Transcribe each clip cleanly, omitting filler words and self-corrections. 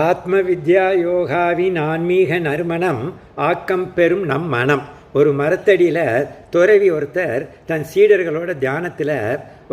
ஆத்ம வித்யா யோகாவின் ஆன்மீக நறுமணம் ஆக்கம் பெறும் நம் மனம். ஒரு மரத்தடியில் துறவி ஒருத்தர் தன் சீடர்களோட தியானத்தில்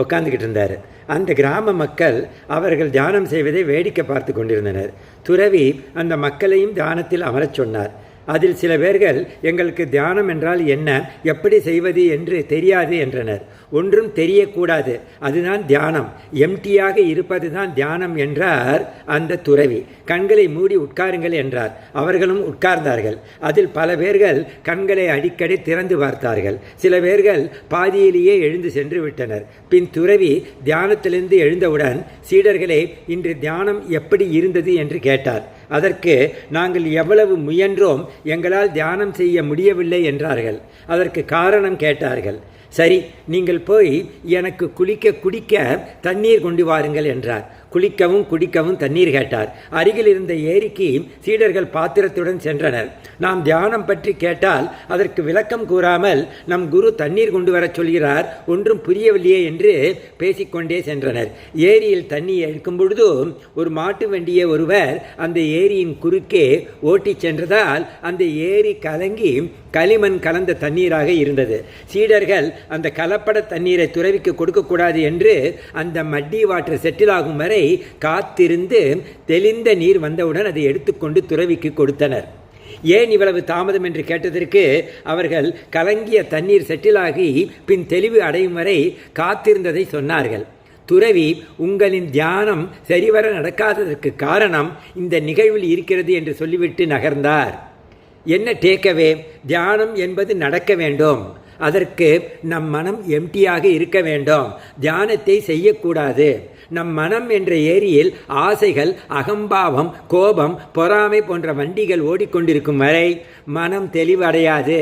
உட்காந்துக்கிட்டு இருந்தார். அந்த கிராம மக்கள் அவர்கள் தியானம் செய்வதை வேடிக்கை பார்த்து கொண்டிருந்தனர். துறவி அந்த மக்களையும் தியானத்தில் அமரச் சொன்னார். அதில் சில பேர்கள் எங்களுக்கு தியானம் என்றால் என்ன, எப்படி செய்வது என்று தெரியாது என்றனர். ஒன்றும் தெரியக்கூடாது, அதுதான் தியானம், எம்டியாக இருப்பது தான் தியானம் என்றார் அந்த துறவி. கண்களை மூடி உட்காருங்கள் என்றார். அவர்களும் உட்கார்ந்தார்கள். அதில் பல பேர்கள் கண்களை அடிக்கடி திறந்து பார்த்தார்கள். சில பேர்கள் பாதியிலேயே எழுந்து சென்று விட்டனர். பின் துறவி தியானத்திலிருந்து எழுந்தவுடன் சீடர்களே, இன்று தியானம் எப்படி இருந்தது என்று கேட்டார். அதற்கு நாங்கள் எவ்வளவு முயன்றோம், எங்களால் தியானம் செய்ய முடியவில்லை என்றார்கள். அதற்கு காரணம் கேட்டார்கள். சரி, நீங்கள் போய் எனக்கு குடிக்க தண்ணீர் கொண்டு வாருங்கள் என்றார். குளிக்கவும் குடிக்கவும் தண்ணீர் கேட்டார். அருகில் இருந்த ஏரிக்கு சீடர்கள் பாத்திரத்துடன் சென்றனர். நாம் தியானம் பற்றி கேட்டால் அதற்கு விளக்கம் கூறாமல் நம் குரு தண்ணீர் கொண்டு வரச் சொல்கிறார், ஒன்றும் புரியவில்லையே என்று பேசிக்கொண்டே சென்றனர். ஏரியில் தண்ணீர் எடுக்கும் பொழுது ஒரு மாட்டு வண்டியை ஒருவர் அந்த ஏரியின் குறுக்கே ஓட்டிச் சென்றதால் அந்த ஏரி கலங்கி களிமண் கலந்த தண்ணீராக இருந்தது. சீடர்கள் அந்த கலப்பட தண்ணீரை துறவிக்கு கொடுக்கக்கூடாது என்று அந்த மட்டி வாட்டர் செட்டில் ஆகும் வரை காத்திருந்து தெளிந்த நீர் வந்தவுடன் அதை எடுத்துக்கொண்டு துறவிக்கு கொடுத்தனர். ஏன் இவ்வளவு தாமதம் என்று கேட்டதற்கு அவர்கள் கலங்கிய தண்ணீர் செட்டிலாகி பின் தெளிவு அடையும் வரை காத்திருந்ததை சொன்னார்கள். துறவி, உங்களின் தியானம் சரிவர நடக்காததற்கு காரணம் இந்த நிகழ்வில் இருக்கிறது என்று சொல்லிவிட்டு நகர்ந்தார். என்ன டேக்கவே? தியானம் என்பது நடக்க வேண்டும். அதற்கு நம் மனம் எம்டியாக இருக்க வேண்டும். தியானத்தை செய்யக்கூடாது. நம் மனம் என்ற ஏரியில் ஆசைகள், அகம்பாவம், கோபம், பொறாமை போன்ற வண்டிகள் ஓடிக்கொண்டிருக்கும் வரை மனம் தெளிவடையாது,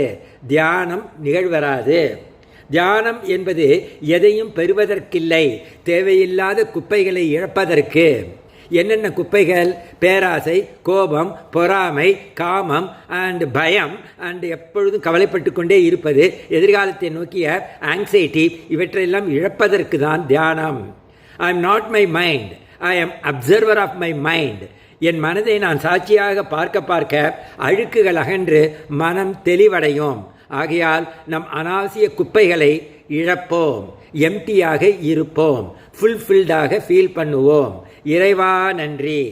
தியானம் நிகழ்வராது. தியானம் என்பது எதையும் பெறுவதற்கில்லை, தேவையில்லாத குப்பைகளை இழப்பதற்கு. என்னென்ன குப்பைகள்? பேராசை, கோபம், பொறாமை, காமம் அண்ட் பயம் அண்ட் எப்பொழுதும் கவலைப்பட்டு கொண்டே இருப்பது, எதிர்காலத்தை நோக்கிய ஆங்ஸைட்டி, இவற்றையெல்லாம் இழப்பதற்கு தான் தியானம். I am not my mind, I am observer of my mind. என் மனதை நான் சாட்சியாக பார்க்க அழுக்குகள் அகன்று மனம் தெளிவடையும். ஆகையால் நம் அனாவசிய குப்பைகளை இழப்போம், எம்டியாக இருப்போம், ஃபுல்ஃபில்டாக ஃபீல் பண்ணுவோம். இறைவா நன்றி.